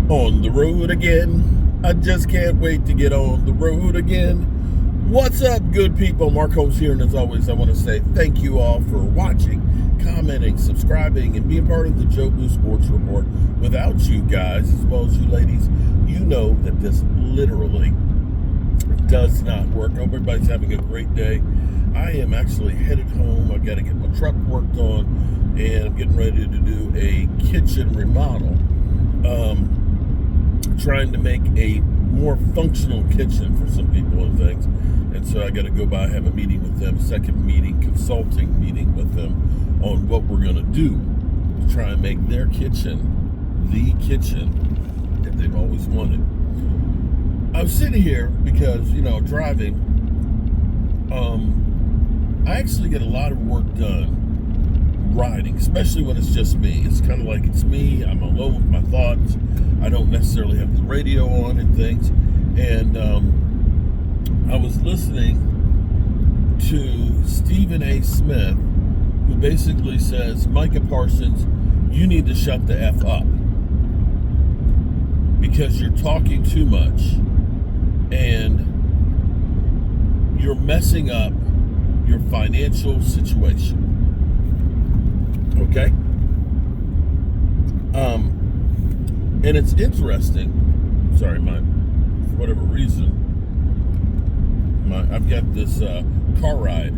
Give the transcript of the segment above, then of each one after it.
On the road again. I just can't wait to get on the road again. What's up, good people? Mark Holmes here, and as always, I want to say thank you all for watching, commenting, subscribing, and being part of the Joe Blue Sports Report. Without you guys, as well as you ladies, you know that this literally does not work. I hope everybody's having a great day. I am actually headed home. I've got to get my truck worked on, and I'm getting ready to do a kitchen remodel. Trying to make a more functional kitchen for some people and things. And so I got to go by, have a meeting with them, second meeting, consulting meeting with them on what we're going to do to try and make their kitchen the kitchen that they've always wanted. I was sitting here because, driving, I actually get a lot of work done riding, especially when it's just me. It's kind of like it's me. I'm alone with my thoughts. I don't necessarily have the radio on and things. And I was listening to Stephen A. Smith, who basically says, Micah Parsons, you need to shut the F up because you're talking too much and you're messing up your financial situation. Okay? And it's interesting. Sorry, for whatever reason, I've got this car ride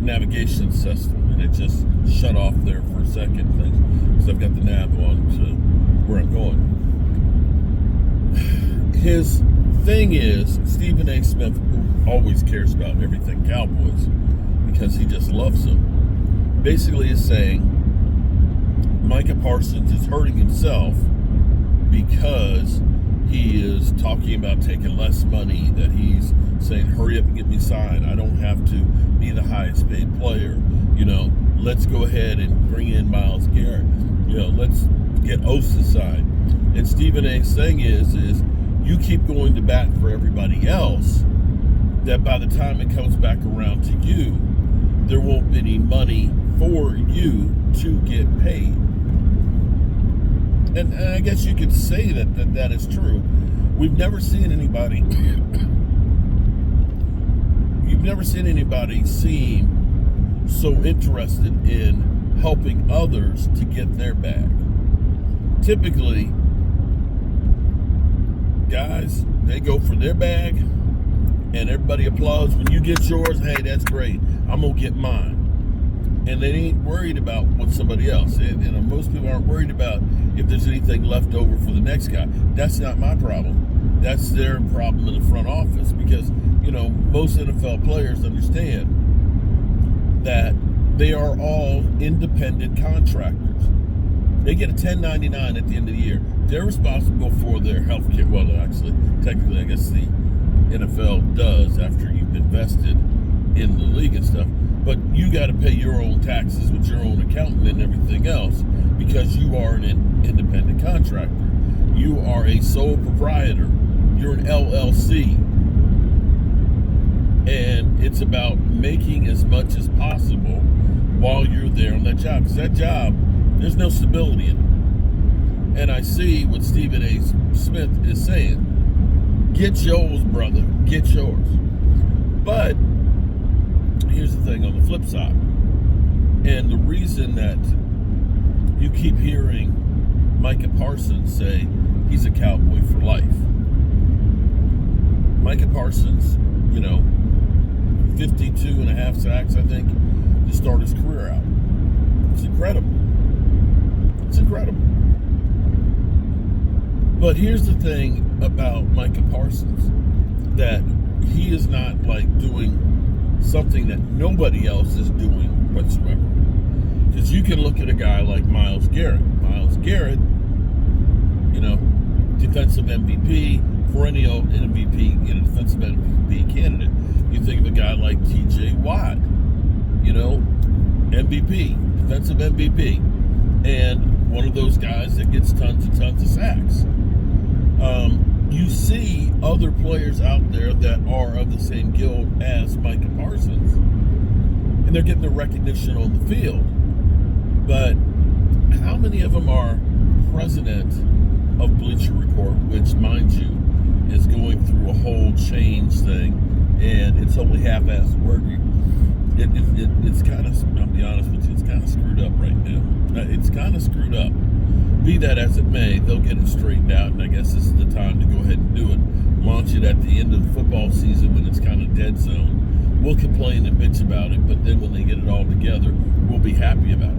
navigation system, and it just shut off there for a second, because I've got the nav on to where I'm going. His thing is, Stephen A. Smith, who always cares about everything Cowboys, because he just loves them, basically is saying Micah Parsons is hurting himself because he is talking about taking less money, that he's saying, hurry up and get me signed. I don't have to be the highest paid player. Let's go ahead and bring in Myles Garrett. Let's get Osa signed. And Stephen A's thing is you keep going to bat for everybody else, that by the time it comes back around to you, there won't be any money for you to get paid. And I guess you could say that is true. We've never seen anybody seem so interested in helping others to get their bag. Typically, guys, they go for their bag and everybody applauds when you get yours. Hey, that's great. I'm going to get mine. And they ain't worried about what somebody else. And most people aren't worried about if there's anything left over for the next guy. That's not my problem. That's their problem in the front office, because, most NFL players understand that they are all independent contractors. They get a 1099 at the end of the year. They're responsible for their health care. Well, actually, technically, I guess the NFL does after you've invested in the league and stuff. But you got to pay your own taxes with your own accountant and everything else, because you are an independent contractor. You are a sole proprietor. You're an LLC. And it's about making as much as possible while you're there on that job. Because that job, there's no stability in it. And I see what Stephen A. Smith is saying. Get yours, brother. Get yours. But here's the thing on the flip side. And the reason that you keep hearing Micah Parsons say he's a Cowboy for life. Micah Parsons, 52 and a half sacks, I think, to start his career out. It's incredible. It's incredible. But here's the thing about Micah Parsons, that he is not like doing something that nobody else is doing whatsoever. Because you can look at a guy like Myles Garrett. Myles Garrett, defensive MVP, perennial MVP, defensive MVP candidate. You think of a guy like TJ Watt, MVP, defensive MVP, and one of those guys that gets tons and tons of sacks. You see other players out there that are of the same guild as Micah Parsons, and they're getting the recognition on the field. But how many of them are president of Bleacher Report, which, mind you, is going through a whole change thing, and it's only half-assed working. It's kind of, I'll be honest with you, it's kind of screwed up right now. It's kind of screwed up. Be that as it may, they'll get it straightened out, and I guess this is the time to go ahead and do it. Launch it at the end of the football season when it's kind of dead zone. We'll complain and bitch about it, but then when they get it all together, we'll be happy about it.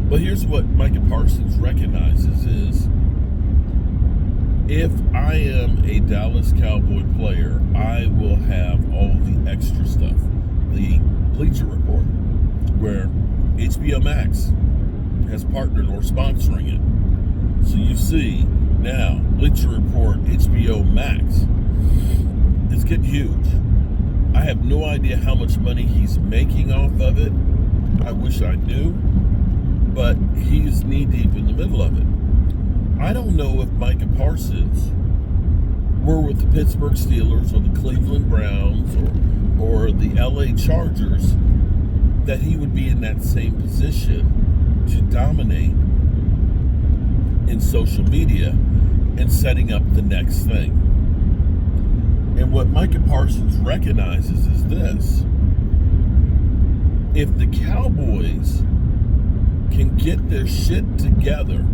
But here's what Micah Parsons recognizes is, if I am a Dallas Cowboy player, I will have all the extra stuff. The Bleacher Report, where HBO Max has partnered or sponsoring it. So you see now, Bleacher Report, HBO Max, it's getting huge. I have no idea how much money he's making off of it. I wish I knew, but he's knee-deep in the middle of it. I don't know if Micah Parsons were with the Pittsburgh Steelers or the Cleveland Browns or the LA Chargers, that he would be in that same position to dominate in social media and setting up the next thing. And what Micah Parsons recognizes is this: if the Cowboys can get their shit together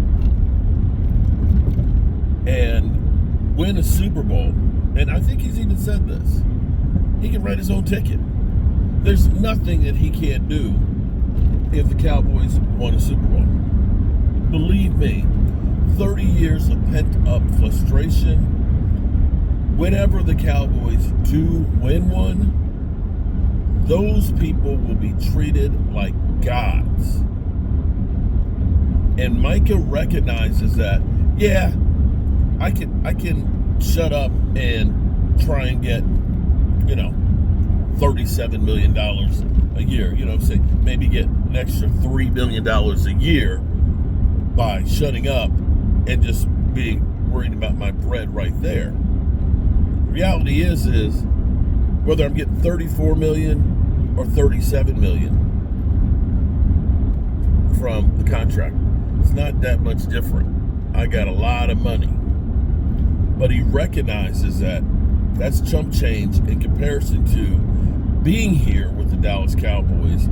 and win a Super Bowl, and I think he's even said this, he can write his own ticket. There's nothing that he can't do if the Cowboys won a Super Bowl. Believe me, 30 years of pent-up frustration. Whenever the Cowboys do win one, those people will be treated like gods. And Micah recognizes that, yeah, I can shut up and try and get, $37 million a year, say maybe get an extra $3 million a year by shutting up and just being worried about my bread right there. Reality is whether I'm getting 34 million or 37 million from the contract, it's not that much different. I got a lot of money. But he recognizes that that's chump change in comparison to being here with the Dallas Cowboys,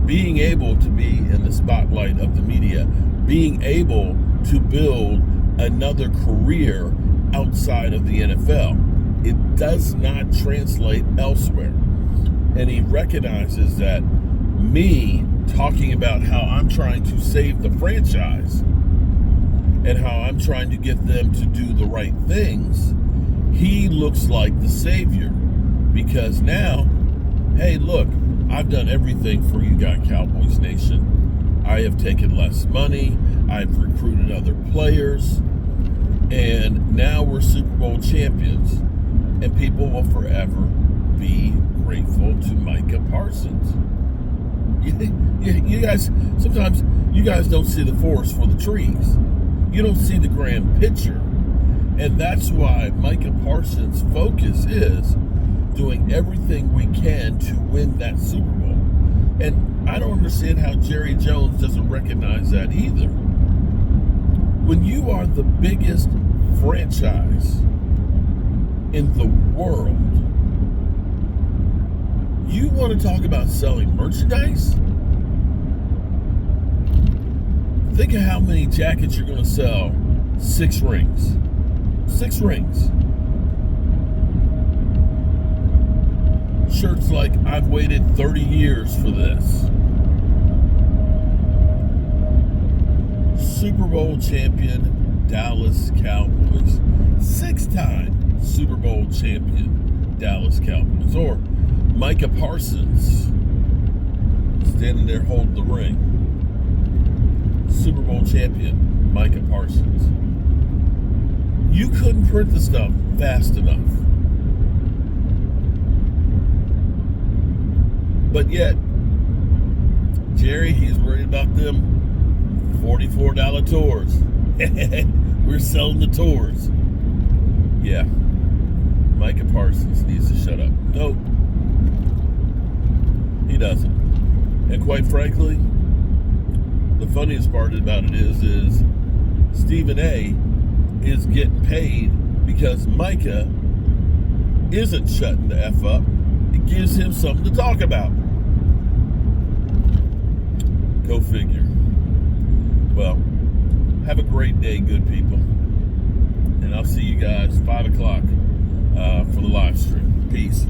being able to be in the spotlight of the media, being able to build another career outside of the NFL. It does not translate elsewhere. And he recognizes that me talking about how I'm trying to save the franchise and how I'm trying to get them to do the right things, he looks like the savior. Because now, hey, look, I've done everything for you guys, Cowboys Nation. I have taken less money. I've recruited other players. And now we're Super Bowl champions. And people will forever be grateful to Micah Parsons. You guys, sometimes you guys don't see the forest for the trees. You don't see the grand picture. And that's why Micah Parsons' focus is doing everything we can to win that Super Bowl. And I don't understand how Jerry Jones doesn't recognize that either. When you are the biggest franchise in the world, you want to talk about selling merchandise? Think of how many jackets you're going to sell. 6 rings. 6 rings. Shirts like, I've waited 30 years for this. Super Bowl champion Dallas Cowboys. 6-time Super Bowl champion Dallas Cowboys. Or Micah Parsons standing there holding the ring. Super Bowl champion Micah Parsons. You couldn't print the stuff fast enough. But yet, Jerry, he's worried about them $44 tours. We're selling the tours. Yeah. Micah Parsons needs to shut up. Nope. He doesn't. And quite frankly, the funniest part about it is Stephen A is getting paid because Micah isn't shutting the F up. It gives him something to talk about. Go figure. Well, have a great day, good people. And I'll see you guys 5 o'clock for the live stream. Peace.